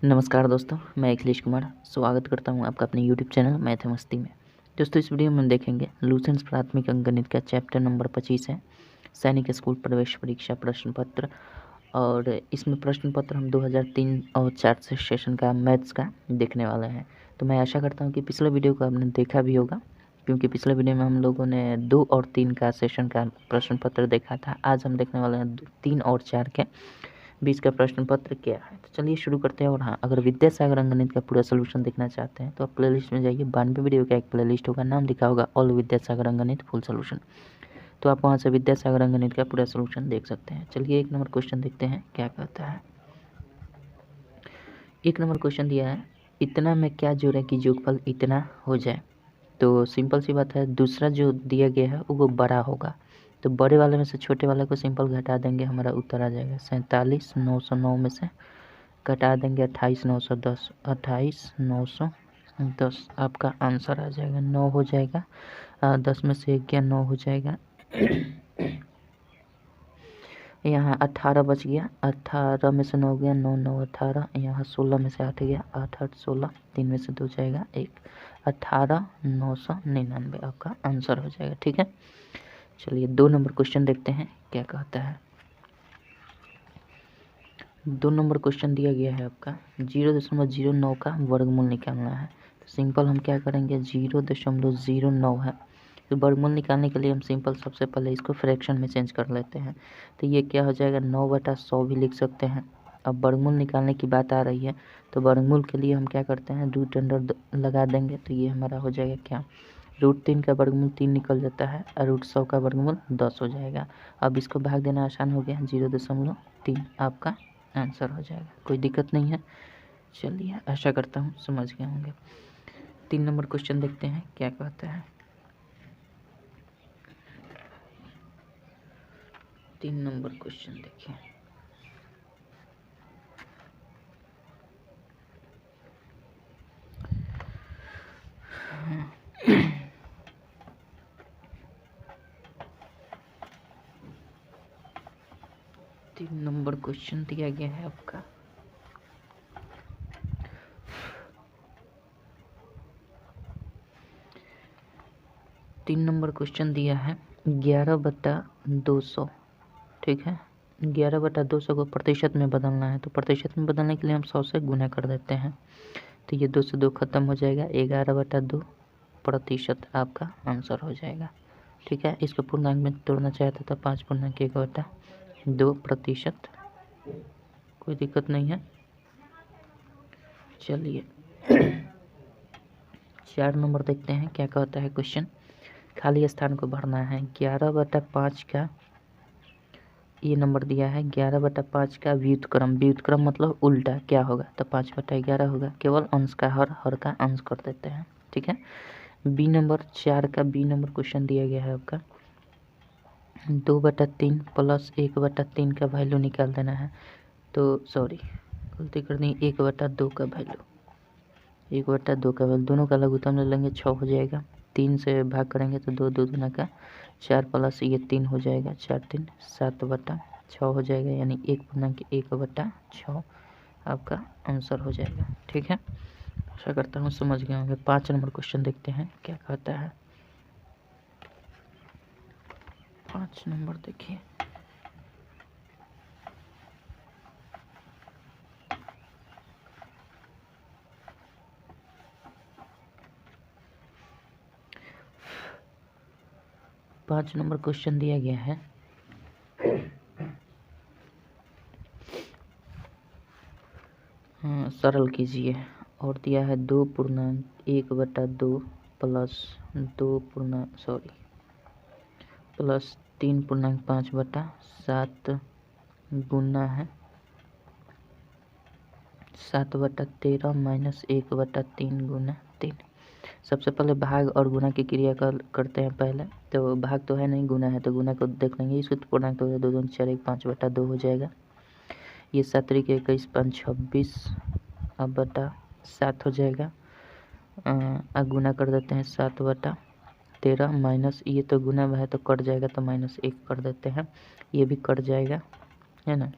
नमस्कार दोस्तों, मैं अखिलेश कुमार स्वागत करता हूं आपका अपने यूट्यूब चैनल मैथ मस्ती में। दोस्तों, इस वीडियो में हम देखेंगे लूसेंस प्राथमिक अंकगणित का चैप्टर नंबर 25 है, सैनिक स्कूल प्रवेश परीक्षा प्रश्न पत्र। और इसमें प्रश्न पत्र हम 2003 और 4 से सेशन का मैथ्स का देखने वाले हैं। तो मैं आशा करता हूँ कि पिछले वीडियो को आपने देखा भी होगा, क्योंकि पिछले वीडियो में हम लोगों ने 2 और 3 का सेशन का प्रश्न पत्र देखा था। आज हम देखने वाले हैं 3 और 4 के बीच का प्रश्न पत्र क्या है। तो चलिए शुरू करते हैं। और हाँ, अगर विद्यासागर अंकगणित का पूरा सोल्यूशन देखना चाहते हैं तो आप प्लेलिस्ट में जाइए। 92 वीडियो का एक प्लेलिस्ट होगा, नाम लिखा होगा ऑल विद्यासागर अंकगणित फुल सोल्यूशन। तो आप वहाँ से विद्यासागर अंकगणित का पूरा सोल्यूशन देख सकते हैं। चलिए 1 नंबर क्वेश्चन देखते हैं क्या कहता है। 1 नंबर क्वेश्चन दिया है, इतना में क्या जोड़ें कि योगफल इतना हो जाए। तो सिंपल सी बात है, दूसरा जो दिया गया है वो बड़ा होगा, तो बड़े वाले में से छोटे वाले को सिंपल घटा देंगे, हमारा उत्तर आ जाएगा 47,909 में से घटा देंगे 28,910, 28,910 आपका आंसर आ जाएगा। 9 हो जाएगा, 10 में से 1 गया, 9 हो जाएगा। यहाँ 18 बच गया, 18 में से 9 गया, 9 9 18। यहाँ 16 में से 8 गया, 8 8 16, 3 में से 2 जाएगा 1, 18,999 आपका आंसर हो जाएगा। ठीक है, चलिए 2 नंबर क्वेश्चन देखते हैं क्या कहता है। 2 नंबर क्वेश्चन दिया गया है आपका 0.09 का वर्गमूल निकालना है। तो सिंपल हम क्या करेंगे, 0.09 है तो वर्गमूल निकालने के लिए हम सिंपल सबसे पहले इसको फ्रैक्शन में चेंज कर लेते हैं। तो ये क्या हो जाएगा, 9/100 भी लिख सकते हैं। अब वर्गमूल निकालने की बात आ रही है तो वर्गमूल के लिए हम क्या करते हैं, रूट अंडर लगा देंगे। तो ये हमारा हो जाएगा क्या, √3 का वर्गमूल 3 निकल जाता है और √100 का वर्गमूल 10 हो जाएगा। अब इसको भाग देना आसान हो गया, 0.3 आपका आंसर हो जाएगा। कोई दिक्कत नहीं है। चलिए, आशा करता हूँ समझ गए होंगे। 3 नंबर क्वेश्चन देखते हैं क्या कहता है। 3 नंबर क्वेश्चन देखिए। तीन नंबर क्वेश्चन दिया गया है आपका 3 नंबर क्वेश्चन दिया है 11/200। ठीक है, 11/200 को प्रतिशत में बदलना है। तो प्रतिशत में बदलने के लिए हम 100 से गुना कर देते हैं। तो ये 2 से 2 खत्म हो जाएगा, 11/2 प्रतिशत आपका आंसर हो जाएगा। ठीक है, इसको पूर्णांक में तोड़ना चाहता था, 5/1/2 प्रतिशत। कोई दिक्कत नहीं है। चलिए 4 नंबर देखते हैं क्या कहता है क्वेश्चन। खाली स्थान को भरना है। 11/5 का ये नंबर दिया है, 11/5 का व्युत्क्रम। व्युत्क्रम मतलब उल्टा क्या होगा, तो 5/11 होगा। केवल अंश का हर का अंश कर देते हैं। ठीक है, बी नंबर 4 का बी नंबर क्वेश्चन दिया गया है आपका 2/3 प्लस 1/3 का वैल्यू निकाल देना है। तो सॉरी, गलती कर दी, 1/2 का वैल्यू, 1/2 का वैल्यू दोनों का लघुत्तम ले लेंगे, 6 हो जाएगा। 3 से भाग करेंगे तो 2 2 दूना का 4 प्लस ये 3 हो जाएगा, 4 3 7/6 हो जाएगा, यानी 1/6 आपका आंसर हो जाएगा। ठीक है, आशा करता हूँ समझ गए होंगे। 5 नंबर क्वेश्चन देखते हैं क्या कहता है। 5 नंबर देखिए। पाँच नंबर क्वेश्चन दिया गया है सरल कीजिए। और दिया है 2.1/2 प्लस 3.5/7 गुना है 7/13 माइनस 1/3 गुना 3। सबसे पहले भाग और गुना की क्रिया करते हैं पहले। तो भाग तो है नहीं, गुना है, तो गुना को देख लेंगे। इसको तो पूर्णांक तो 2 2 4 1 5/2 हो जाएगा। ये 7 3 21 5 26 अब/7 हो जाएगा। गुना कर देते हैं 7/13 माइनस ये तो गुना है तो कट जाएगा, तो -1 कर देते हैं, ये भी कट जाएगा, है ना।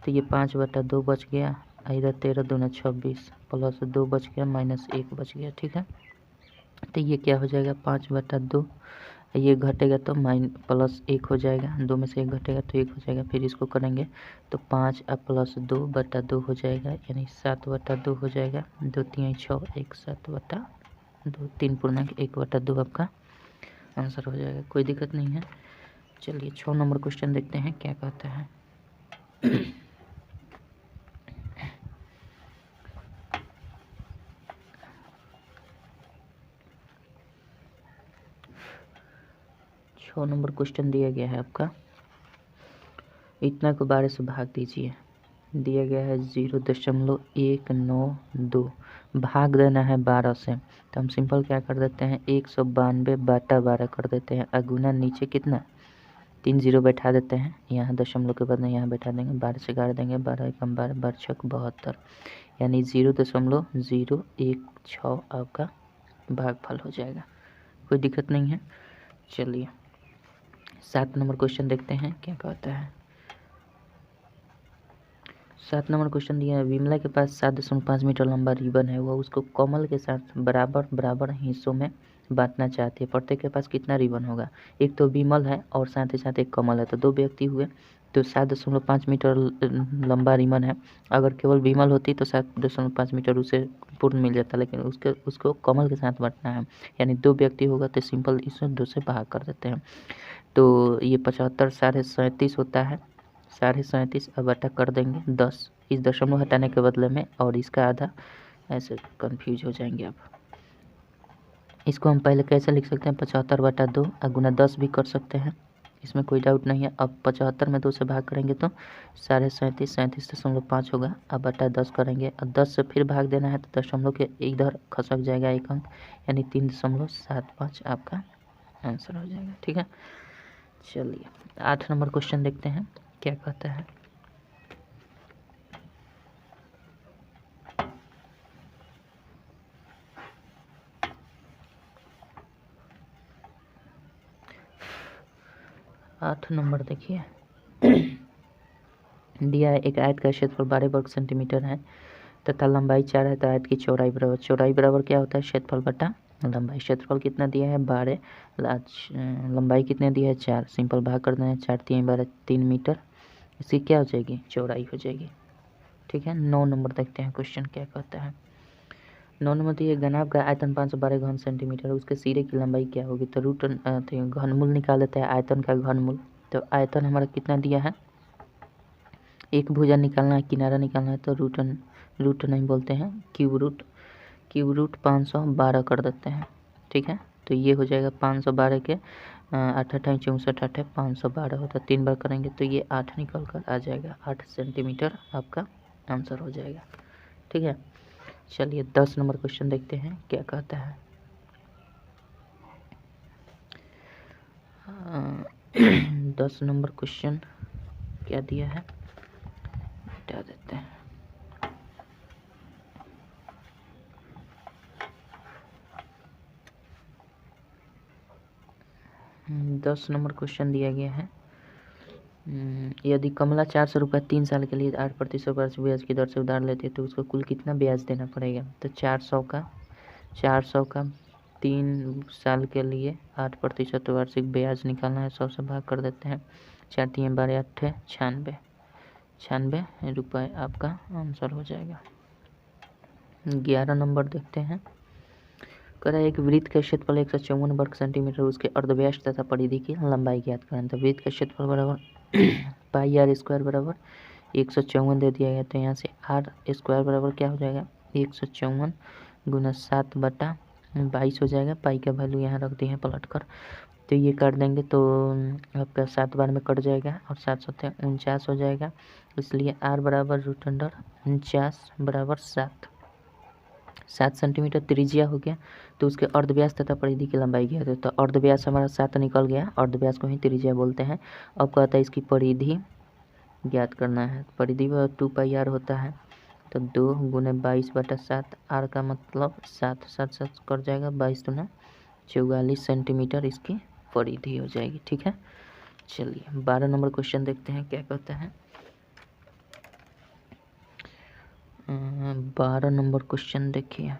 तो ये 5/2 बच गया इधर 13 दूना 26 प्लस 2 बच गया माइनस 1 बच गया। ठीक है, तो ये क्या हो जाएगा 5/2, ये घटेगा तो प्लस 1 हो जाएगा, 2 में से 1 घटेगा तो 1 हो जाएगा। फिर इसको करेंगे तो 5 प्लस 2/2 हो जाएगा, यानी 7/2 हो जाएगा। 2 3 6 1 7/2, 3 पूर्णांक 1/2 आपका आंसर हो जाएगा। कोई दिक्कत नहीं है। चलिए 6 नंबर क्वेश्चन देखते हैं क्या कहता है। नंबर क्वेश्चन दिया गया है आपका, इतना को 12 से भाग दीजिए। दिया गया है 0.192, भाग देना है 12 से। तो हम सिंपल क्या कर देते हैं 192/12 कर देते हैं। अगुना नीचे कितना 3 0 बैठा देते हैं, यहाँ दशमलव के बदले यहाँ बैठा देंगे, 12 से गाड़ देंगे, 12 एकम 12, 12 छक 72, यानी 0.016 आपका भागफल हो जाएगा। कोई दिक्कत नहीं है। चलिए 7 नंबर क्वेश्चन देखते हैं क्या कहता है। 7 नंबर क्वेश्चन दिया है, विमला के पास 7.5 मीटर लंबा रिबन है, वह उसको कमल के साथ बराबर बराबर हिस्सों में बांटना चाहती है। प्रत्येक के पास कितना रिबन होगा? एक तो विमल है और साथ ही साथ एक कमल है, तो 2 व्यक्ति हुए। तो 7.5 मीटर लंबा रिबन है। अगर केवल विमल होती तो 7.5 मीटर उसे पूर्ण मिल जाता, लेकिन उसको कमल के साथ बांटना है, यानी 2 व्यक्ति होगा तो सिंपल इसमें 2 से भाग कर देते हैं। तो ये 75 37.5 होता है। 37.5 अब बटा कर देंगे 10, इस दशमलव हटाने के बदले में, और इसका आधा, ऐसे कंफ्यूज हो जाएंगे आप। इसको हम पहले कैसे लिख सकते हैं 75/2 गुना 10 भी कर सकते हैं, इसमें कोई डाउट नहीं है। अब 75 में 2 से भाग करेंगे तो 37.5 37.5 होगा। अब बटा 10 करेंगे, अब 10 से फिर भाग देना है तो दशमलव के इधर खसक जाएगा एक अंक, यानी 3.75 आपका आंसर हो जाएगा। ठीक है, चलिए 8 नंबर क्वेश्चन देखते हैं क्या कहता है। आठ नंबर देखिए, दिया है एक आयत का क्षेत्रफल 12 वर्ग सेंटीमीटर है तथा लंबाई 4 है, तो आयत की चौड़ाई बराबर, चौड़ाई बराबर क्या होता है क्षेत्रफल बटा लंबाई। क्षेत्रफल कितना दिया है 12, लंबाई कितने दिया है 4, सिंपल भाग कर देना है 4 3 12 3 मीटर, इसकी क्या हो जाएगी चौड़ाई हो जाएगी। ठीक है, 9 नंबर देखते हैं क्वेश्चन क्या कहता है। 9 नंबर दिए घनाभ का आयतन 512 घन सेंटीमीटर, उसके सिरे की लंबाई क्या होगी? तो घनमूल निकाल देते हैं आयतन का घनमूल। तो आयतन हमारा कितना दिया है, एक भुजा निकालना है, किनारा निकालना है, तो रूट नहीं बोलते हैं, क्यूब रूट 512 कर देते हैं। ठीक है, तो ये हो जाएगा 512 के 8 8 64 8 512 होता है, 3 बार करेंगे तो ये 8 निकल कर आ जाएगा, 8 सेंटीमीटर आपका आंसर हो जाएगा। ठीक है, चलिए 10 नंबर क्वेश्चन देखते हैं क्या कहता है। 10 नंबर क्वेश्चन क्या दिया है, हटा देते हैं। 10 नंबर क्वेश्चन दिया गया है, यदि कमला 400 रुपये 3 साल के लिए 8% ब्याज की दर से उधार लेते हैं तो उसको कुल कितना ब्याज देना पड़ेगा? तो 400 का 3 साल के लिए 8% वार्षिक ब्याज निकालना है, 100 से भाग कर देते हैं, 4 3 12 8 96 रुपये आपका आंसर हो जाएगा। 11 नंबर देखते हैं, करा एक वृत्त का क्षेत्रफल 154 वर्ग सेंटीमीटर, उसके अर्धव्यास तथा परिधि की लंबाई ज्ञात करें। तो वृत्त का क्षेत्रफल बराबर पाई आर स्क्वायर बराबर 154 दे दिया गया, तो यहाँ से आर स्क्वायर बराबर क्या हो जाएगा 154 गुना 7/22 हो जाएगा। पाई का वैल्यू यहाँ रख दिए हैं पलट कर, तो ये कर देंगे तो आपका 7 बार में कट जाएगा और 7 7 49 हो जाएगा, इसलिए आर बराबर √49 बराबर 7 सेंटीमीटर त्रिज्या हो गया। तो उसके अर्धव्यास तथा परिधि की लंबाई ज्ञात है, तो अर्धव्यास हमारा 7 निकल गया, अर्धव्यास को ही त्रिज्या बोलते हैं। अब कहता है इसकी परिधि ज्ञात करना है, परिधि 2πr होता है, तो 2 गुने 22/7, आर का मतलब 7 7 7 कर जाएगा, 22 दूना 44 सेंटीमीटर इसकी परिधि हो जाएगी। ठीक है, चलिए 12 नंबर क्वेश्चन देखते हैं क्या कहता है। 12 नंबर क्वेश्चन देखिए।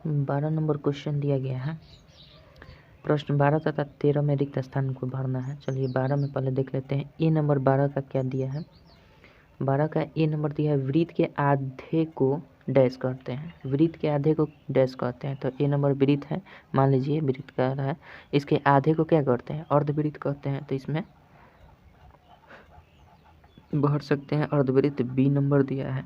बारह नंबर क्वेश्चन दिया गया है। प्रश्न 12 तथा 13 में रिक्त स्थान को भरना है। चलिए 12 में पहले देख लेते हैं। ए नंबर 12 का क्या दिया है। 12 का ए नंबर दिया है, वृत्त के आधे को डैश कहते हैं। वृत्त के आधे को डैश कहते हैं। तो ए नंबर वृत्त है, मान लीजिए वृत्त का रहा है, इसके आधे को क्या करते हैं, अर्धवृत्त कहते हैं। तो इसमें भर सकते हैं अर्धवृत्त। बी नंबर दिया है,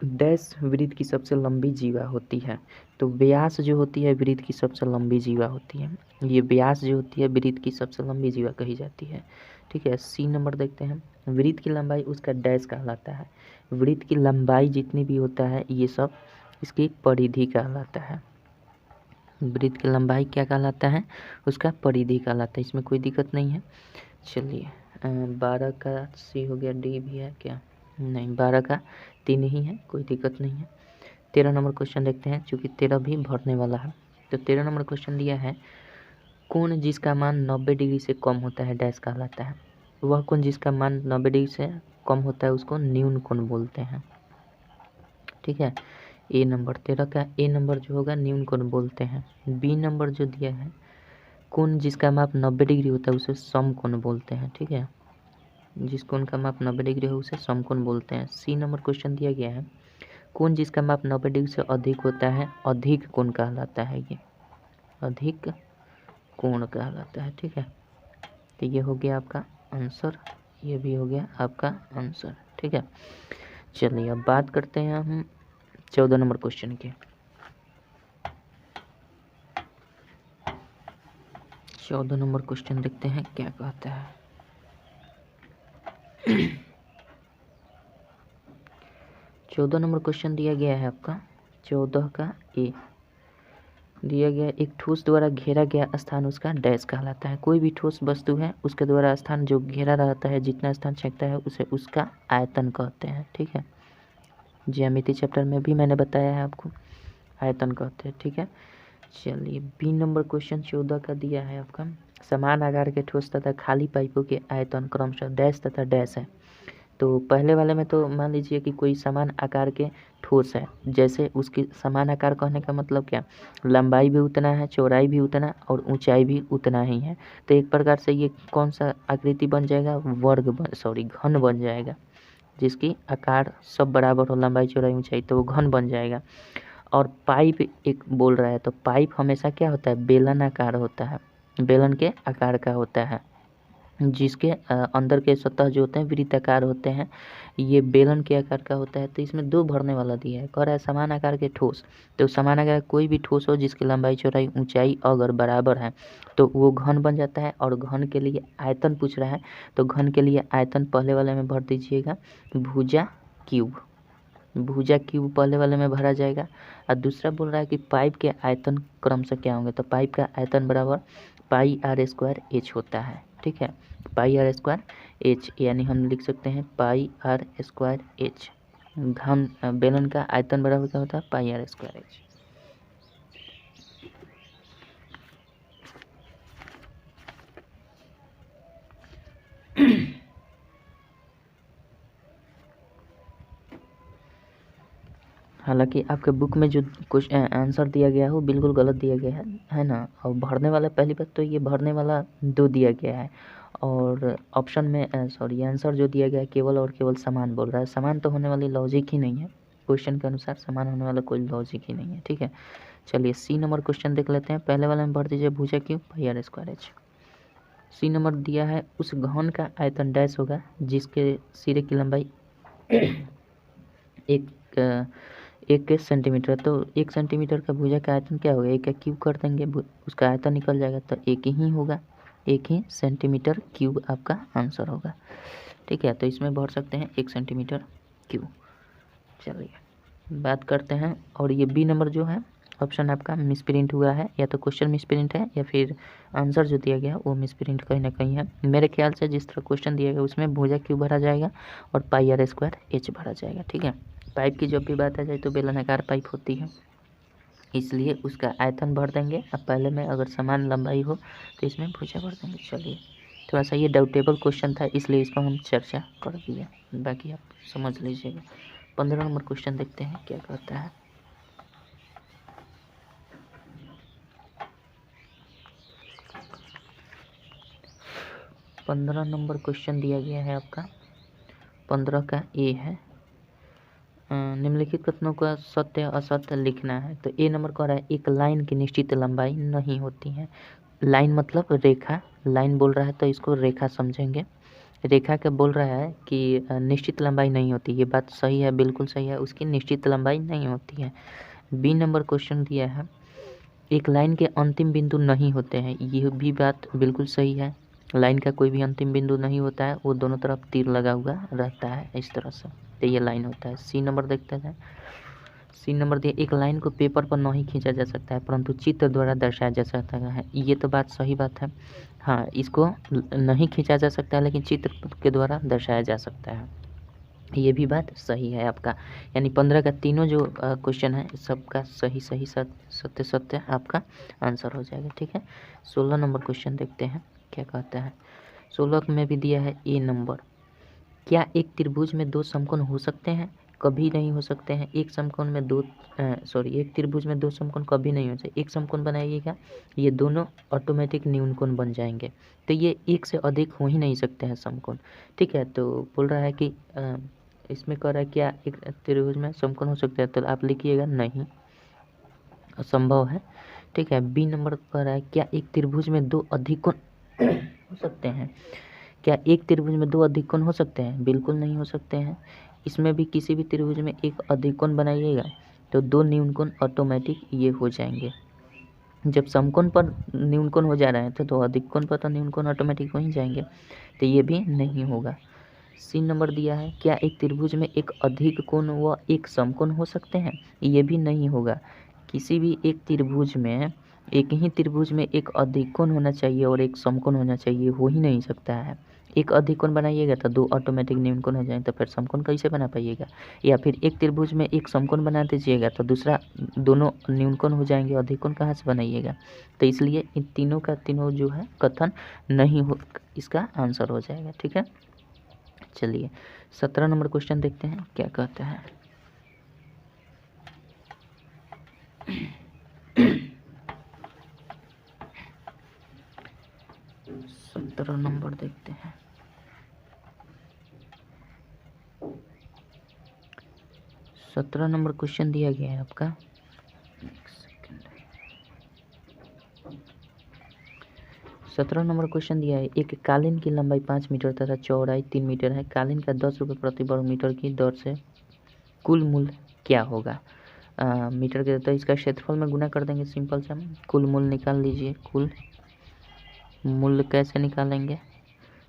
डैश वृत्त की सबसे लंबी जीवा होती है। तो व्यास जो होती है वृत्त की सबसे लंबी जीवा होती है। ये व्यास जो होती है वृत्त की सबसे लंबी जीवा कही जाती है। ठीक है, सी नंबर देखते हैं। वृत्त की लंबाई उसका डैश कहलाता है। वृत्त की लंबाई जितनी भी होता है ये सब इसकी परिधि कहलाता है। वृत्त की लंबाई क्या कहलाता है, उसका परिधि कहलाता है। इसमें कोई दिक्कत नहीं है। चलिए 12 का सी हो गया, डी भी है क्या, नहीं 12 का 3 ही है, कोई दिक्कत नहीं है। 13 नंबर क्वेश्चन देखते हैं, चूँकि 13 भी भरने वाला है। तो 13 नंबर क्वेश्चन दिया है, कोण जिसका मान 90 डिग्री से कम होता है डैश कहलाता है। वह कोण जिसका मान 90 डिग्री से कम होता है उसको न्यून कोण बोलते हैं। ठीक है, ए नंबर 13 का ए नंबर जो होगा न्यून कोण बोलते हैं। बी नंबर जो दिया है, कोण जिसका माप 90 डिग्री होता है उसे समकोण बोलते हैं। ठीक है, जिस कोण का माप 90 डिग्री हो उसे समकोण बोलते हैं। सी नंबर क्वेश्चन दिया गया है, कोण जिसका माप 90 डिग्री से अधिक होता है अधिक कोण कहलाता है। ये अधिक कोण कहलाता है। ठीक है, तो ये हो गया आपका आंसर, ये भी हो गया आपका आंसर। ठीक है, चलिए अब बात करते हैं हम 14 नंबर क्वेश्चन के। 14 नंबर क्वेश्चन देखते हैं क्या कहता है। 14 नंबर क्वेश्चन दिया गया है आपका 14 का ए दिया गया, एक ठोस द्वारा घेरा गया स्थान उसका डैश कहलाता है। कोई भी ठोस वस्तु है उसके द्वारा स्थान जो घेरा रहता है, जितना स्थान छेकता है उसे उसका आयतन कहते हैं। ठीक है, ज्यामिति चैप्टर में भी मैंने बताया है आपको, आयतन कहते हैं। ठीक है, चलिए बी नंबर क्वेश्चन 14 का दिया है आपका, समान आकार के ठोस तथा खाली पाइपों के आयतन क्रमशः डैश तथा डैश है। तो पहले वाले में तो मान लीजिए कि कोई समान आकार के ठोस है, जैसे उसकी समान आकार कहने का मतलब क्या, लंबाई भी उतना है, चौड़ाई भी उतना और ऊंचाई भी उतना ही है। तो एक प्रकार से ये कौन सा आकृति बन जाएगा, घन बन जाएगा, जिसकी आकार सब बराबर हो, लंबाई चौड़ाई ऊंचाई, तो वो घन बन जाएगा। और पाइप एक बोल रहा है, तो पाइप हमेशा क्या होता है, बेलन आकार होता है, बेलन के आकार का होता है, जिसके अंदर के सतह जो होते हैं वृत्ताकार होते हैं, ये बेलन के आकार का होता है। तो इसमें दो भरने वाला दिया है, कह रहा है समान आकार के ठोस। तो समान आकार कोई भी ठोस हो जिसकी लंबाई चौड़ाई ऊंचाई अगर बराबर है तो वो घन बन जाता है। और घन के लिए आयतन पूछ रहा है, तो घन के लिए आयतन पहले वाले में भर दीजिएगा भुजा क्यूब, भुजा क्यूब पहले वाले में भरा जाएगा। और दूसरा बोल रहा है कि पाइप के आयतन क्रमशः क्या होंगे, तो पाइप का आयतन बराबर पाई आर स्क्वायर एच होता है। ठीक है, पाई आर स्क्वायर एच, यानी हम लिख सकते हैं पाई आर स्क्वायर एच। घन बेलन का आयतन बराबर क्या होता है, पाई आर स्क्वायर एच। हालांकि आपके बुक में जो कुछ आंसर दिया गया है वो बिल्कुल गलत दिया गया है ना। और भरने वाला, पहली बात तो ये भरने वाला 2 दिया गया है, और ऑप्शन में आंसर जो दिया गया है केवल और केवल समान बोल रहा है। समान तो होने वाली लॉजिक ही नहीं है, क्वेश्चन के अनुसार समान होने वाला कोई लॉजिक ही नहीं है। ठीक है, चलिए सी नंबर क्वेश्चन देख लेते हैं। पहले वाले में भर दीजिए भुजा cube pi r square h. C number दिया है, उस घन का आयतन डैश होगा जिसके सिरे की लंबाई एक सेंटीमीटर। तो 1 सेंटीमीटर का भुजा का आयतन क्या होगा, 1 का क्यूब कर देंगे, उसका आयतन निकल जाएगा, तो 1 ही होगा, 1 ही सेंटीमीटर क्यूब आपका आंसर होगा। ठीक है, तो इसमें भर सकते हैं 1 सेंटीमीटर क्यूब। चलिए बात करते हैं, और ये बी नंबर जो है ऑप्शन आपका मिसप्रिंट हुआ है, या तो क्वेश्चन मिसप्रिंट है या फिर आंसर जो दिया गया वो मिसप्रिंट कहीं ना कहीं है। मेरे ख्याल से जिस तरह क्वेश्चन दिया गया उसमें भुजा क्यूब भरा जाएगा और पाई आर स्क्वायर एच भरा जाएगा। ठीक है, पाइप की जब भी बात आ जाए तो बेलनाकार पाइप होती है, इसलिए उसका आयतन भर देंगे। अब पहले में अगर समान लंबाई हो तो इसमें भुजा भर देंगे। चलिए, थोड़ा सा ये डाउटेबल क्वेश्चन था, इसलिए इस पर हम चर्चा कर दिए, बाकी आप समझ लीजिएगा। 15 नंबर क्वेश्चन देखते हैं क्या कहता है। पंद्रह नंबर क्वेश्चन दिया गया है आपका, 15 का ए है। निम्नलिखित कथनों का सत्य असत्य लिखना है। तो ए नंबर कह रहा है एक लाइन की निश्चित लंबाई नहीं होती है। लाइन मतलब रेखा, लाइन बोल रहा है तो इसको रेखा समझेंगे। रेखा के बोल रहा है कि निश्चित लंबाई नहीं होती, ये बात सही है, बिल्कुल सही है, उसकी निश्चित लंबाई नहीं होती है। बी नंबर क्वेश्चन दिया है एक लाइन के अंतिम बिंदु नहीं होते हैं, ये भी बात बिल्कुल सही है। लाइन का कोई भी अंतिम बिंदु नहीं होता है, वो दोनों तरफ तीर लगा हुआ रहता है इस तरह से, तो ये लाइन होता है। सी नंबर देखते हैं। सी नंबर दिया एक लाइन को पेपर पर नहीं खींचा जा सकता है परंतु चित्र द्वारा दर्शाया जा सकता है, ये तो बात सही बात है। हाँ, इसको नहीं खींचा जा सकता है लेकिन चित्र के द्वारा दर्शाया जा सकता है, ये भी बात सही है आपका। यानी 15 का तीनों जो क्वेश्चन है सबका सही सही सत्य सत्य आपका आंसर हो जाएगा, ठीक है। 16 नंबर क्वेश्चन देखते हैं क्या कहता है। 16 में भी दिया है ए नंबर, क्या एक त्रिभुज में दो समकोण हो सकते हैं? कभी नहीं हो सकते हैं। एक समकोण में एक त्रिभुज में दो समकोण कभी नहीं हो सकते। एक समकोण बनाइएगा, ये दोनों ऑटोमेटिक न्यूनकोण बन जाएंगे, तो ये एक से अधिक हो ही नहीं सकते हैं समकोण, ठीक है। तो बोल रहा है कि इसमें कह रहा है क्या एक त्रिभुज में समकोण हो सकता है, तो आप लिखिएगा नहीं, असंभव है, ठीक है। बी नंबर कह रहा है क्या एक त्रिभुज में दो अधिक कोण हो सकते हैं? क्या एक त्रिभुज में दो अधिक कोण हो सकते हैं? बिल्कुल नहीं हो सकते हैं। इसमें भी किसी भी त्रिभुज में एक अधिक कोण बनाइएगा तो दो न्यूनकोण ऑटोमेटिक ये हो जाएंगे। जब समकोण पर न्यूनकोण हो जा रहा है तो दो अधिक कोण पर तो न्यूनकोण ऑटोमेटिक हो ही जाएंगे, तो ये भी नहीं होगा। सी नंबर दिया है क्या एक त्रिभुज में एक अधिक कोण व एक समकोण हो सकते हैं? ये भी नहीं होगा। किसी भी एक त्रिभुज में, एक ही त्रिभुज में एक अधिक कोण होना चाहिए और एक समकोण होना चाहिए, हो ही नहीं सकता है। एक अधिक कोण बनाइएगा तो दो ऑटोमेटिक न्यूनकोण हो जाएंगे, तो फिर समकोण कैसे बना पाइएगा? या फिर एक त्रिभुज में एक समकोण बना दीजिएगा तो दूसरा दोनों न्यूनकोण हो जाएंगे, अधिक कोण कहाँ से बनाइएगा? तो इसलिए इन तीनों का तीनों जो है कथन नहीं हो, इसका आंसर हो जाएगा, ठीक है। चलिए 17 नंबर क्वेश्चन देखते हैं क्या कहता है। सत्रह नंबर देखते हैं। 17 नंबर क्वेश्चन दिया गया है आपका, एक सेकंड। 17 नंबर क्वेश्चन दिया है एक कालीन की लंबाई 5 मीटर तथा चौड़ाई 3 मीटर है। कालीन का 10 रुपये प्रति वर्ग मीटर की दर से कुल मूल्य क्या होगा? मीटर के, तो इसका क्षेत्रफल में गुना कर देंगे, सिंपल से हम कुल मूल्य निकाल लीजिए। कुल मूल्य कैसे निकालेंगे?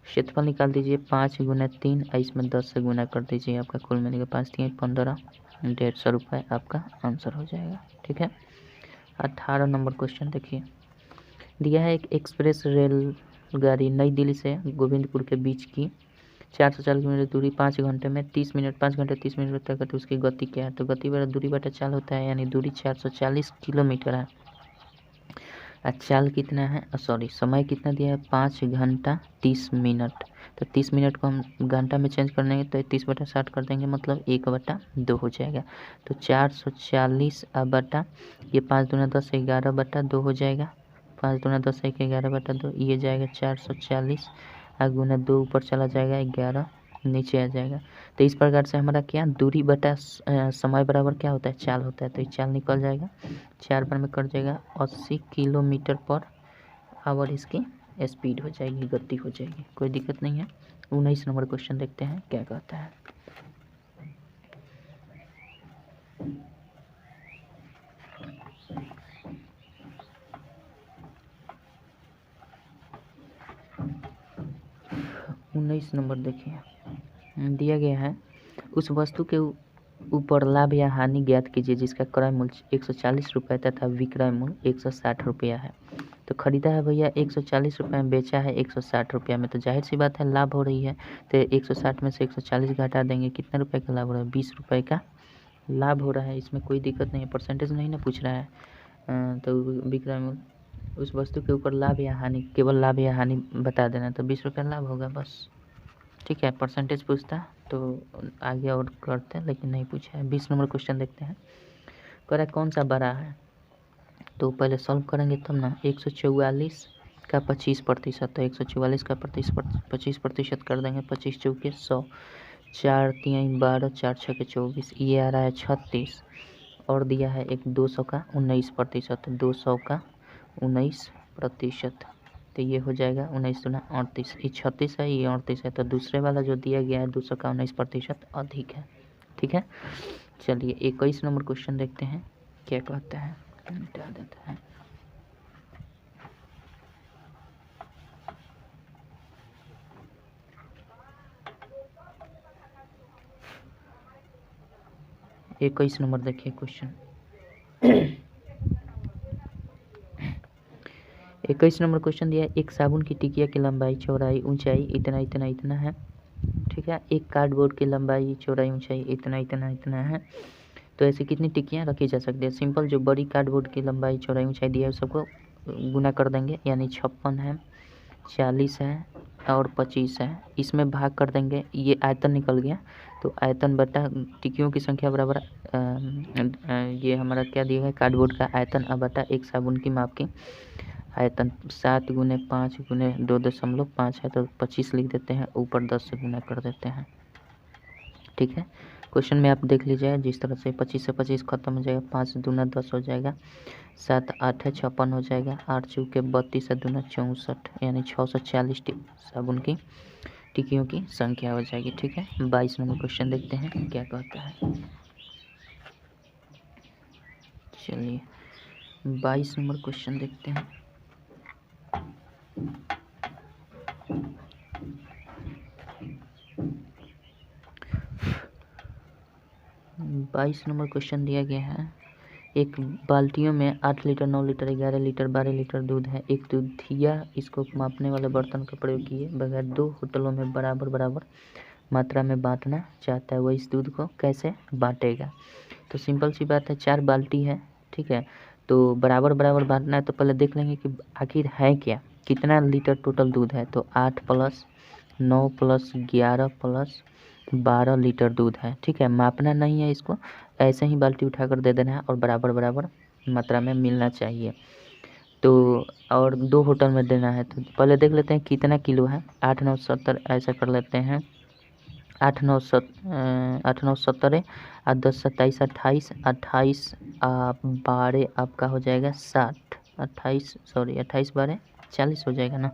क्षेत्रफल निकाल दीजिए 5 गुना 3, इसमें 10 से गुना कर दीजिए, आपका कुल मिलेगा 5 3 15, 150 रुपये आपका आंसर हो जाएगा, ठीक है। 18 नंबर क्वेश्चन देखिए, दिया है एक एक्सप्रेस रेलगाड़ी नई दिल्ली से गोविंदपुर के बीच की 440 किलोमीटर दूरी 5 घंटे में 30 मिनट 5 घंटे 30 मिनट तक करती, उसकी गति क्या है? तो गति बटा दूरी बटा चाल होता है, यानी दूरी 440 किलोमीटर है। चाल कितना है, समय कितना दिया है? 5 घंटा 30 मिनट। तो 30 मिनट को हम घंटा में चेंज कर देंगे तो 30 बटा 60 कर देंगे, मतलब 1/2 हो जाएगा। तो 440 बटा ये 5 दूना 10 11/2 हो जाएगा। 5 दूना 10 11/2, ये जाएगा 440 गुना 2 ऊपर चला जाएगा, 11 नीचे आ जाएगा। तो इस प्रकार से हमारा क्या दूरी बटा समय बराबर क्या होता है? चाल होता है। तो ये चाल निकल जाएगा, 4 बार में कट जाएगा, 80 किलोमीटर पर आवर इसकी स्पीड हो जाएगी, गति हो जाएगी, कोई दिक्कत नहीं है। 19 नंबर क्वेश्चन देखते हैं क्या कहता है। उन्नीस नंबर देखिए, दिया गया है उस वस्तु के ऊपर लाभ या हानि ज्ञात कीजिए जिसका क्रय मूल्य 140 रुपये तथा विक्रय मूल्य 160 रुपया है। तो खरीदा है भैया 140 रुपये में, बेचा है 160 रुपया में, तो जाहिर सी बात है लाभ हो रही है। तो 160 में से 140 घटा देंगे, कितने रुपए का लाभ हो रहा है? 20 रुपये का लाभ हो रहा है, इसमें कोई दिक्कत नहीं है, परसेंटेज नहीं ना पूछ रहा है। तो विक्रय मूल्य उस वस्तु के ऊपर लाभ या हानि, केवल लाभ या हानि बता देना, तो 20 रुपये लाभ होगा बस। ठीक है, परसेंटेज पूछता तो आगे और करते हैं, लेकिन नहीं पूछा है। 20 नंबर क्वेश्चन देखते हैं। कह रहा है कौन सा बड़ा है, तो पहले सॉल्व करेंगे तब ना। 144 का 25%, तो 144 का 25% कर देंगे। 25 चौके 100, 4 3 12, 4 6 24, ये आ रहा है 36। और दिया है एक 200 का 19%, 200 का 19%, तो ये हो जाएगा 19 दूना 38। ये 36 है, ये 38 है, तो दूसरे वाला जो दिया गया है 200 का 19% अधिक है। ठीक है, चलिए 21 नंबर क्वेश्चन देखते हैं क्या कहता है। मिटा देता है। इक्कीस नंबर देखिए क्वेश्चन। 21 नंबर क्वेश्चन दिया है, एक साबुन की टिकिया की लंबाई चौड़ाई ऊंचाई इतना इतना इतना है। ठीक है, एक कार्डबोर्ड की लंबाई चौड़ाई ऊंचाई इतना इतना इतना है, तो ऐसे कितनी टिक्कियाँ रखी जा सकती है। सिंपल, जो बड़ी कार्डबोर्ड की लंबाई चौड़ाई ऊंचाई दिया है सबको गुना कर देंगे, यानी 56 है, 40 है और 25 है। इसमें भाग कर देंगे, ये आयतन निकल गया, तो आयतन बटा टिक्कियों की संख्या बराबर ये हमारा क्या दिया है, कार्डबोर्ड का आयतन बटा एक साबुन की माप की आयतन। 7 गुने 5 गुने 2.5 है, तो 25 लिख देते हैं, ऊपर 10 से गुना कर देते हैं। ठीक है, क्वेश्चन में आप देख लीजिए, जिस तरह से 25 से 25 खत्म हो जाएगा, 5 दूना 10 हो जाएगा, 7 8 है 56 हो जाएगा, 8 चौके 32 है दूना 64, यानी 640 साबुन की टिक्कियों की संख्या हो जाएगी। ठीक है, 22 नंबर क्वेश्चन देखते हैं क्या कहता है। चलिए 22 नंबर क्वेश्चन देखते हैं। बाईस नंबर क्वेश्चन दिया गया है, एक बाल्टियों में 8 लीटर 9 लीटर 11 लीटर 12 लीटर दूध है। एक दूधिया इसको मापने वाले बर्तन का प्रयोग किए बगैर 2 होटलों में बराबर बराबर मात्रा में बांटना चाहता है, वह इस दूध को कैसे बांटेगा। तो सिंपल सी बात है, 4 बाल्टी है। ठीक है, तो बराबर बराबर बांटना है, तो पहले देख लेंगे कि आखिर है क्या, कितना लीटर टोटल दूध है। तो 8 + 9 + 11 + 12 लीटर दूध है। ठीक है, मापना नहीं है इसको, ऐसे ही बाल्टी उठाकर दे देना है और बराबर बराबर मात्रा में मिलना चाहिए। तो और 2 होटल में देना है, तो पहले देख लेते हैं कितना किलो है। 8 9 70, ऐसा कर लेते हैं, 8 9 17 और 10 27 28 28 12 आपका हो जाएगा 60, 28 12 40 हो जाएगा ना,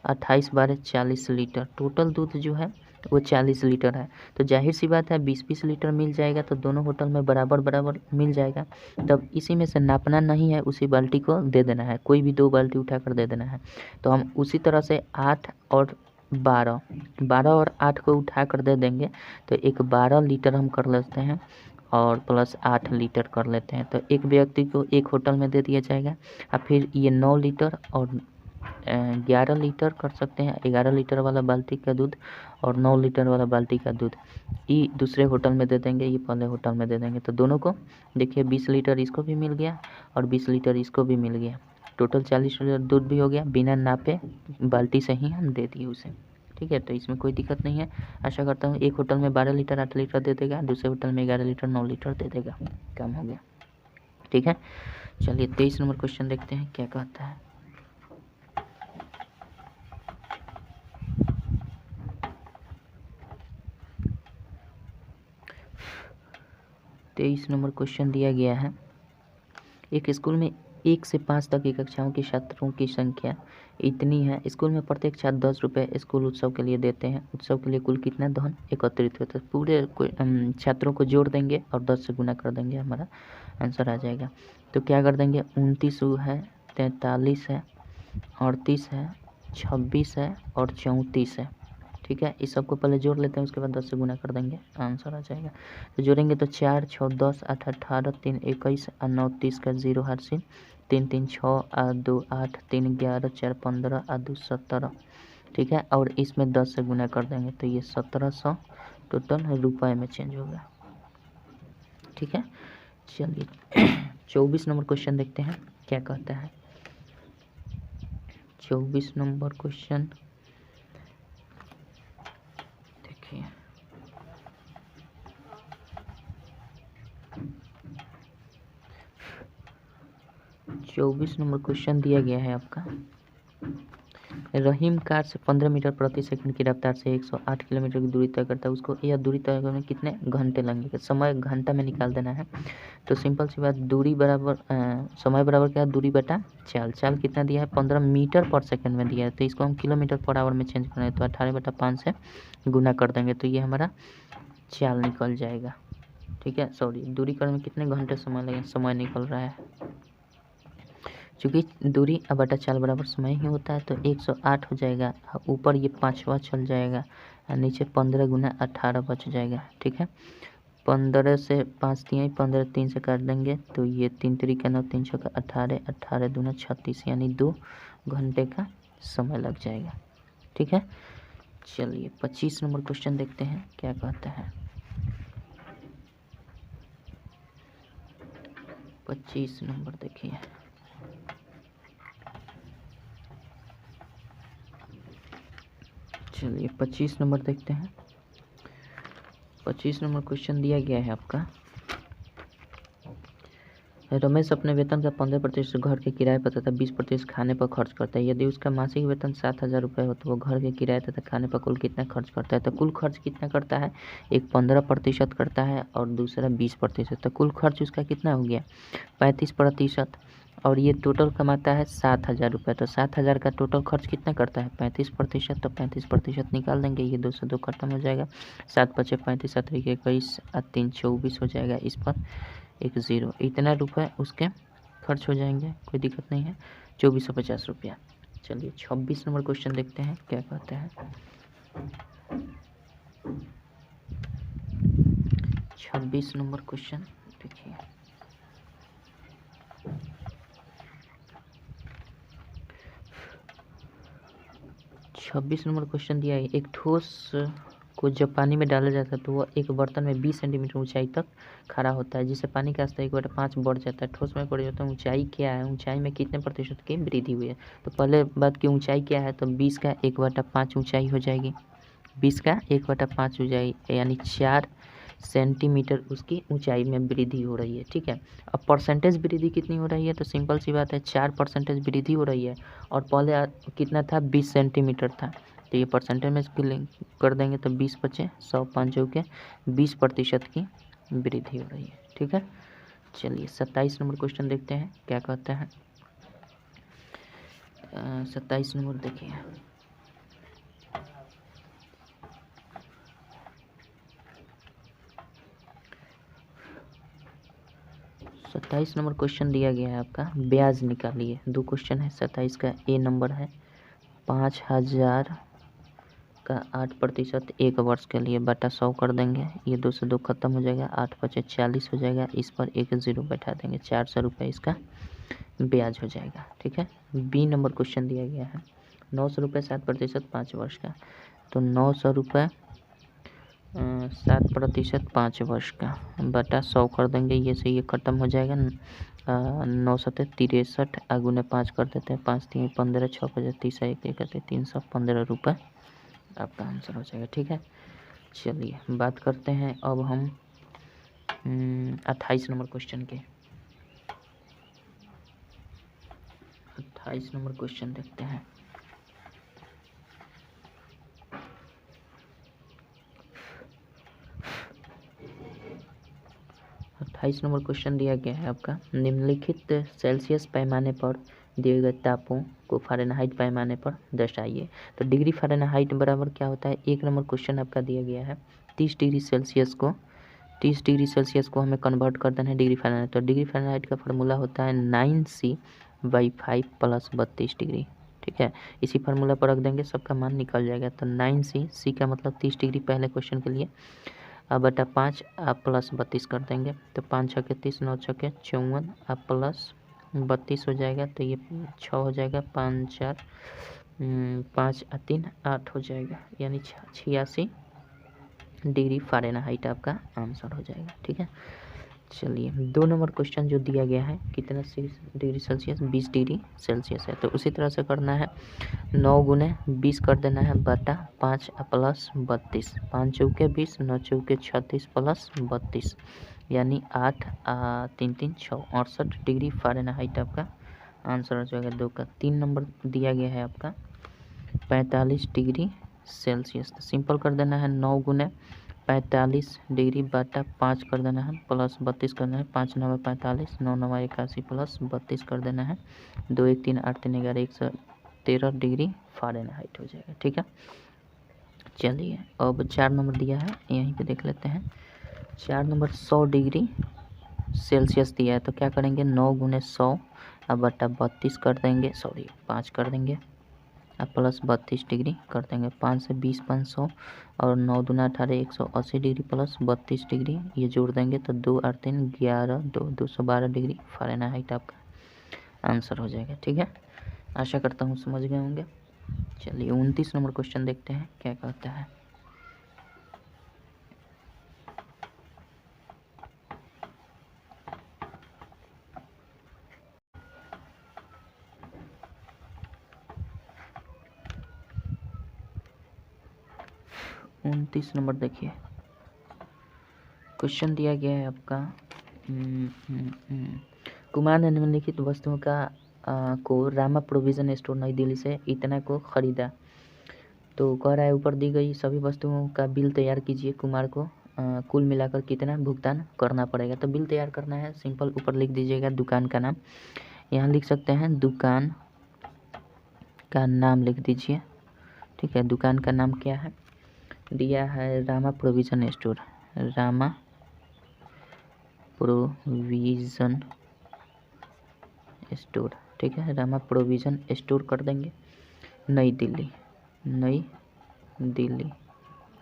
28 12 40 लीटर टोटल दूध जो है वो 40 लीटर है। तो जाहिर सी बात है 20-20 लीटर मिल जाएगा, तो दोनों होटल में बराबर बराबर मिल जाएगा। तब इसी में से नापना नहीं है, उसी बाल्टी को दे देना है, कोई भी 2 बाल्टी उठाकर दे देना है। तो हम उसी तरह से 8 और 12 और 8 को उठा कर दे देंगे, तो एक 12 लीटर हम कर लेते हैं और प्लस 8 लीटर कर लेते हैं, तो एक व्यक्ति को एक होटल में दे दिया जाएगा। और फिर ये 9 लीटर और 11 लीटर कर सकते हैं, 11 लीटर वाला बाल्टी का दूध और 9 लीटर वाला बाल्टी का दूध ये दूसरे होटल में दे देंगे, ये पहले होटल में दे देंगे। तो दोनों को देखिए 20 लीटर इसको भी मिल गया और 20 लीटर इसको भी मिल गया, टोटल 40 लीटर दूध भी हो गया, बिना नापे बाल्टी से ही हम दे दिए उसे। ठीक है, तो इसमें कोई दिक्कत नहीं है। आशा करता हूँ एक होटल में 12 लीटर 8 लीटर दे देगा, दूसरे होटल में 11 लीटर 9 लीटर दे देगा, काम हो गया। ठीक है, चलिए 23 नंबर क्वेश्चन देखते हैं क्या कहता है। तेईस नंबर क्वेश्चन दिया गया है, एक स्कूल में 1 से 5 तक की कक्षाओं के छात्रों की संख्या इतनी है। स्कूल में प्रत्येक छात्र 10 रुपये स्कूल उत्सव के लिए देते हैं। उत्सव के लिए कुल कितना धन एकत्रित होता है। पूरे छात्रों को जोड़ देंगे और 10 से गुना कर देंगे, हमारा आंसर आ जाएगा। तो क्या कर देंगे, 29 है, 43 है, 38 है, 26 है और 34 है। ठीक है, इस सबको पहले जोड़ लेते हैं, उसके बाद 10 से गुना कर देंगे, आंसर आ जाएगा। तो जोड़ेंगे तो 4 6 10 8 18 3 21 और 9 30 का 0 हासिल, 3 3 6 और 2 8 3 11 4 15 और 2 17। ठीक है, और इसमें 10 से गुना कर देंगे, तो ये 1700 टोटल रुपए में चेंज होगा। ठीक है। चलिए 24 नंबर क्वेश्चन देखते हैं क्या कहता है। 24 नंबर क्वेश्चन देखिए, 24 नंबर क्वेश्चन दिया गया है आपका। रहीम कार से 15 मीटर प्रति सेकंड की रफ्तार से 108 किलोमीटर की दूरी तय करता है। उसको यह दूरी तय करने में कितने घंटे लगेंगे? समय घंटा में निकाल देना है। तो सिंपल सी बात, दूरी बराबर समय बराबर क्या है, दूरी बटा चाल। चाल कितना दिया है? 15 मीटर पर सेकंड में दिया है, तो इसको हम किलोमीटर पर आवर में चेंज करें तो 18/5 से गुना कर देंगे, तो ये हमारा चाल निकल जाएगा। ठीक है, सॉरी, दूरी करने में कितने घंटे समय लगेगा, समय निकल रहा है। चूँकि दूरी बटा चाल बराबर समय ही होता है, तो 108 हो जाएगा, ऊपर ये 5वां चल जाएगा, नीचे 15 गुना 18 बच जाएगा। ठीक है, 15 से 5 दिए, 15 3 से काट देंगे, तो ये 3 3 9 3 6 18, 18 दूना 36, यानी 2 घंटे का समय लग जाएगा। ठीक है, चलिए 25 नंबर क्वेश्चन देखते हैं क्या कहता है। 25 नंबर देखिए, चलिए 25 नंबर देखते हैं। 25 नंबर क्वेश्चन दिया गया है आपका। रमेश अपने वेतन का 15% घर के किराए पर तथा 20% खाने पर खर्च करता है। यदि उसका मासिक वेतन 7,000 रुपये हो तो वो घर के किराए तथा खाने पर कुल कितना खर्च करता है? तो कुल खर्च कितना करता है? एक 15% करता है और दूसरा 20%। तो कुल खर्च उसका कितना हो गया? 35%। और ये टोटल कमाता है 7,000 रुपये, तो 7,000 का टोटल खर्च कितना करता है? 35%। तो 35% निकाल देंगे, ये 2 से 2 खत्म हो जाएगा। 7 × 5 = 35, 7 × 1 = 21, 3 × 24 हो जाएगा। इस पर एक 0, इतना रुपये उसके खर्च हो जाएंगे, कोई दिक्कत नहीं है, 2450 रुपया। चलिए 26 नंबर क्वेश्चन देखते हैं क्या कहता है। 26 नंबर क्वेश्चन देखिए, 26 नंबर क्वेश्चन दिया है। एक ठोस को जब पानी में डाला जाता है तो वह एक बर्तन में 20 सेंटीमीटर ऊंचाई तक खड़ा होता है, जिससे पानी का स्तर 1/5 बढ़ जाता है। ठोस में परिवर्तन ऊंचाई क्या है? ऊंचाई में कितने प्रतिशत की वृद्धि हुई है? तो पहले बात की ऊंचाई क्या है, तो 20 का 1/5 ऊंचाई हो जाएगी। 20 का 1/5 हो जाएगी, यानी 4 सेंटीमीटर उसकी ऊंचाई में वृद्धि हो रही है। ठीक है, अब परसेंटेज वृद्धि कितनी हो रही है? तो सिंपल सी बात है, 4% वृद्धि हो रही है, और पहले कितना था? 20 सेंटीमीटर था, तो ये परसेंटेज में कर देंगे तो 20 बचे, 100 5 के 20% की वृद्धि हो रही है। ठीक है, चलिए 27 नंबर क्वेश्चन देखते हैं क्या कहता है। 27 नंबर देखिए, 27 नंबर क्वेश्चन दिया गया है आपका, ब्याज निकालिए। 2 क्वेश्चन है। 27 का ए नंबर है, 5,000 का 8% 1 वर्ष के लिए बटा 100 कर देंगे, ये 2 से 2 खत्म हो जाएगा, 8 × 5 = 40 हो जाएगा। इस पर एक 0 बैठा देंगे, 400 रुपये इसका ब्याज हो जाएगा। ठीक है, बी नंबर क्वेश्चन दिया गया है, 900 रुपये 7% 5 वर्ष का, तो 900 रुपये 7% 5 वर्ष का बटा 100 कर देंगे, ये से ये खत्म हो जाएगा। 9 × 7 = 63, आगुने 5 कर देते हैं, 5 × 3 = 15, 6 × 5 = 30, 1 × 1 = 315 रुपये आपका आंसर हो जाएगा। ठीक है, चलिए बात करते हैं अब हम 28 नंबर क्वेश्चन के। 28 नंबर क्वेश्चन देखते हैं। 28 नंबर क्वेश्चन दिया गया है आपका, निम्नलिखित सेल्सियस पैमाने पर दिए गए तापों को फ़ारेनहाइट पैमाने पर दर्शाइए। तो डिग्री फ़ारेनहाइट बराबर क्या होता है? 1 नंबर क्वेश्चन आपका दिया गया है, 30 डिग्री सेल्सियस को हमें कन्वर्ट कर देना है डिग्री फ़ारेनहाइट। तो डिग्री फ़ारेनहाइट का फार्मूला होता है 9C/5 + 32 डिग्री। ठीक है, इसी फार्मूला पर रख देंगे, सबका मान निकल जाएगा। तो 9C का मतलब 30 डिग्री पहले क्वेश्चन के लिए, अब बटा 5 आप + 32 कर देंगे, तो 5 × 6 = 30, 9 × 6 = 54, आप + 32 हो जाएगा, तो ये 6 हो जाएगा, 5 4 5 3 8 हो जाएगा, यानी 86 डिग्री फ़ारेनहाइट आपका आंसर हो जाएगा। ठीक है, चलिए 2 नंबर क्वेश्चन जो दिया गया है कितना डिग्री सेल्सियस, 20 डिग्री सेल्सियस है। तो उसी तरह से करना है, 9 गुने 20 कर देना है बटा 5 प्लस 32, 5 चौके 20, 9 चौके 36 प्लस 32 यानी 8 3 3 6 68 डिग्री फ़ारेनहाइट आपका आंसर हो जाएगा 2 का। 3 नंबर दिया गया है आपका 45 डिग्री सेल्सियस। तो सिंपल कर देना है, 9 गुने 45 डिग्री बटा 5 कर देना है प्लस 32 करना है, 5 9 45, 9 9 81 प्लस 32 कर देना है, 2 1 3 8 3 11 113 डिग्री फ़ारेनहाइट हो जाएगा। ठीक है, चलिए अब 4 नंबर दिया है, यहीं पे देख लेते हैं। 4 नंबर 100 डिग्री सेल्सियस दिया है, तो क्या करेंगे, 9 गुने 100 बटा 32 कर देंगे, 5 कर देंगे प्लस 32 डिग्री कर देंगे, 5 से 20 500 और 9 दूना 18 180 डिग्री प्लस 32 डिग्री ये जोड़ देंगे तो 2 8 3 11 2 212 डिग्री फ़ारेनहाइट आपका आंसर हो जाएगा। ठीक है, आशा करता हूँ समझ गए होंगे। चलिए 29 नंबर क्वेश्चन देखते हैं क्या कहता है। उनतीस नंबर देखिए, क्वेश्चन दिया गया है आपका कुमार ने निम्नलिखित वस्तुओं को रामा प्रोविज़न स्टोर नई दिल्ली से इतना को खरीदा। तो कह रहा है ऊपर दी गई सभी वस्तुओं का बिल तैयार कीजिए, कुमार को कुल मिलाकर कितना भुगतान करना पड़ेगा। तो बिल तैयार करना है, सिंपल ऊपर लिख दीजिएगा दुकान का नाम, यहाँ लिख सकते हैं दुकान का नाम लिख दीजिए। ठीक है, दुकान का नाम क्या है, दिया है Rama provision store, Rama provision store. ठीक है, रामा प्रोविज़न स्टोर कर देंगे, नई दिल्ली, नई दिल्ली।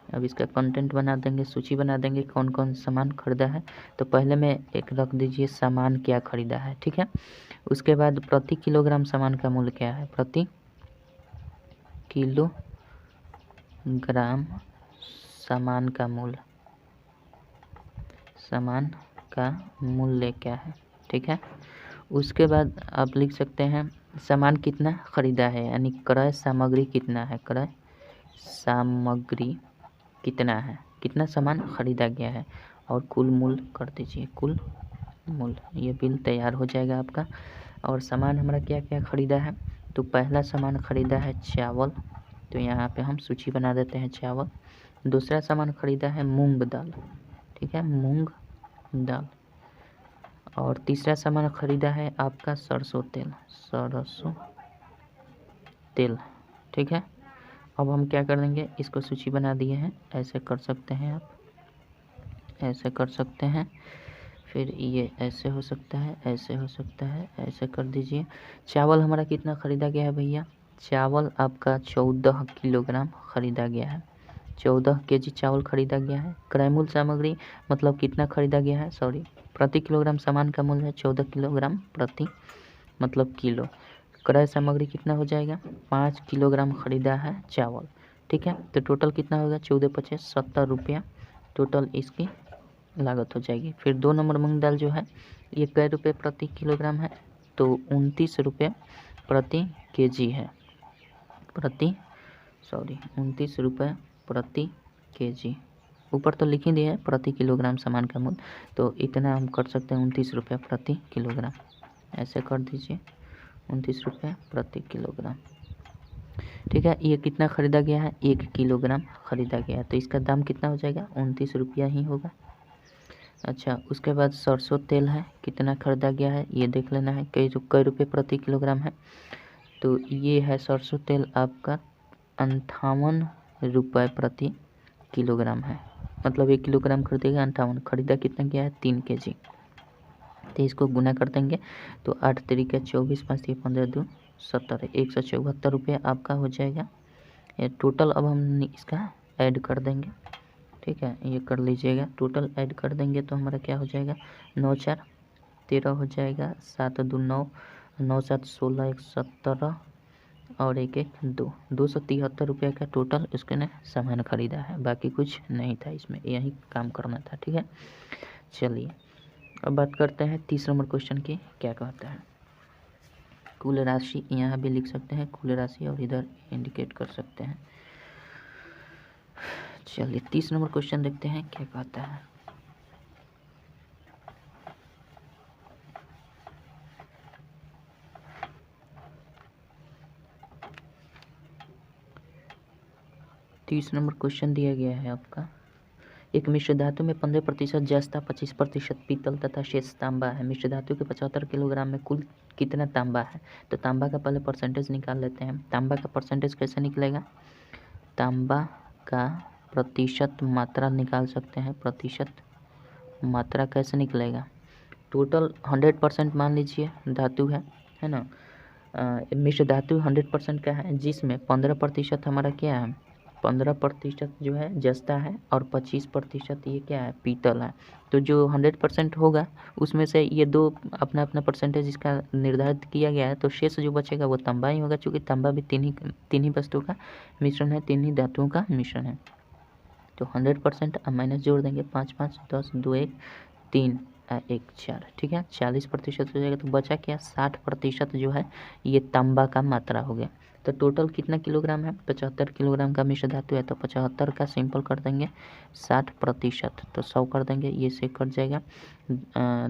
अब इसका कंटेंट बना देंगे, सूची बना देंगे कौन कौन सामान खरीदा है। तो पहले में एक रख दीजिए सामान क्या खरीदा है। ठीक है, उसके बाद प्रति किलोग्राम सामान का मूल्य क्या है, प्रति किलोग्राम सामान का मूल्य, सामान का मूल्य क्या है। ठीक है, उसके बाद आप लिख सकते हैं सामान कितना खरीदा है, यानी क्रय सामग्री कितना है, क्रय सामग्री कितना है, कितना सामान खरीदा गया है और कुल मूल्य कर दीजिए, कुल मूल्य। ये बिल तैयार हो जाएगा आपका। और सामान हमारा क्या क्या खरीदा है, तो पहला सामान खरीदा है चावल, तो यहाँ पे हम सूची बना देते हैं चावल। दूसरा सामान खरीदा है मूंग दाल, ठीक है, मूंग दाल। और तीसरा सामान खरीदा है आपका सरसों तेल, सरसों तेल। ठीक है, अब हम क्या कर देंगे, इसको सूची बना दिए हैं, ऐसे कर सकते हैं आप, ऐसे कर सकते हैं, फिर ये ऐसे हो सकता है, ऐसे हो सकता है, ऐसे कर दीजिए। चावल हमारा कितना खरीदा गया है भैया, चावल आपका 14 किलोग्राम खरीदा गया है, 14 केजी चावल खरीदा गया है। क्रय मूल्य सामग्री मतलब कितना खरीदा गया है, प्रति किलोग्राम सामान का मूल्य है 14 किलोग्राम प्रति मतलब किलो। क्रय सामग्री कितना हो जाएगा, 5 किलोग्राम खरीदा है चावल। ठीक है, तो टोटल कितना होगा, 14 25 70 रुपया टोटल इसकी लागत हो जाएगी। फिर 2 नंबर मूंग दाल जो है ये कै रुपये प्रति किलोग्राम है, तो 29 रुपये प्रति केजी है, 29 रुपये प्रति केजी। ऊपर तो लिख ही दिया है प्रति किलोग्राम सामान का मूल्य, तो इतना हम कर सकते हैं 29 रुपये प्रति किलोग्राम, ऐसे कर दीजिए 29 रुपये प्रति किलोग्राम। ठीक है, ये कितना खरीदा गया है, 1 किलोग्राम खरीदा गया है, तो इसका दाम कितना हो जाएगा, 29 रुपया ही होगा। अच्छा, उसके बाद सरसों तेल है, कितना खरीदा गया है ये देख लेना है, कई रुपये प्रति किलोग्राम है। तो ये है सरसों तेल आपका 58 रुपये प्रति किलोग्राम है, मतलब 1 किलोग्राम खरीदेगा 58, खरीदा कितना गया है 3 केजी। तो इसको गुना कर देंगे तो 8 तरीके 24 5 15 2 70 174 रुपये आपका हो जाएगा ये टोटल। अब हम इसका ऐड कर देंगे, ठीक है, ये कर लीजिएगा, टोटल ऐड कर देंगे तो हमारा क्या हो जाएगा, 9 4 13 हो जाएगा, 7 2 9 9 7 16 1 17 और 1 1 2 273 रुपये का टोटल इसके ने सामान खरीदा है, बाकी कुछ नहीं था इसमें, यही काम करना था। ठीक है, चलिए अब बात करते हैं 30 नंबर क्वेश्चन की, क्या कहता है। कुल राशि यहाँ भी लिख सकते हैं, कुल राशि, और इधर इंडिकेट कर सकते हैं। चलिए 30 नंबर क्वेश्चन देखते हैं क्या कहता है। तीस नंबर क्वेश्चन दिया गया है आपका, एक मिश्र धातु में 15% जस्ता, 25% पीतल तथा शेष तांबा है। मिश्र धातु के 75 किलोग्राम में कुल कितना तांबा है। तो तांबा का पहले परसेंटेज निकाल लेते हैं। तांबा का परसेंटेज कैसे निकलेगा, तांबा का प्रतिशत मात्रा निकाल सकते हैं। प्रतिशत मात्रा कैसे निकलेगा, टोटल 100% मान लीजिए धातु है ना। मिश्र धातु 100% का है, जिसमें 15% हमारा क्या है, 15% जो है जस्ता है और 25% ये क्या है, पीतल है। तो जो 100% होगा उसमें से ये दो अपना अपना परसेंटेज इसका निर्धारित किया गया है, तो शेष जो बचेगा वो तांबा ही होगा, क्योंकि तांबा भी तीन ही वस्तुओं का मिश्रण है, तीन ही धातुओं का मिश्रण है। तो 100% अब माइनस जोड़ देंगे, 5 5 10 2 1 3 1 4, ठीक है, 40% हो जाएगा। तो बचा क्या, 60% जो है ये तांबा का मात्रा हो गया। तो टोटल कितना किलोग्राम है, 75 किलोग्राम का मिश्र धातु है, तो 75 का सिंपल कर देंगे 60%, तो 100 कर देंगे, ये से कट जाएगा।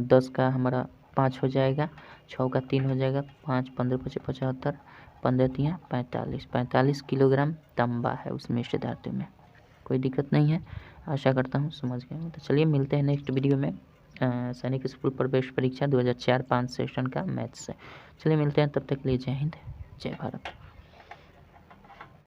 10 का हमारा 5 हो जाएगा, 6 का 3 हो जाएगा, 5 15 25 75, 15 3 45 किलोग्राम तांबा है उस मिश्र धातु में। कोई दिक्कत नहीं है, आशा करता हूँ समझ गए हो। तो चलिए मिलते हैं नेक्स्ट वीडियो में सैनिक स्कूल प्रवेश परीक्षा 2004-05 सेशन का मैथ्स से। चलिए मिलते हैं, तब तक के लिए जय हिंद, जय भारत।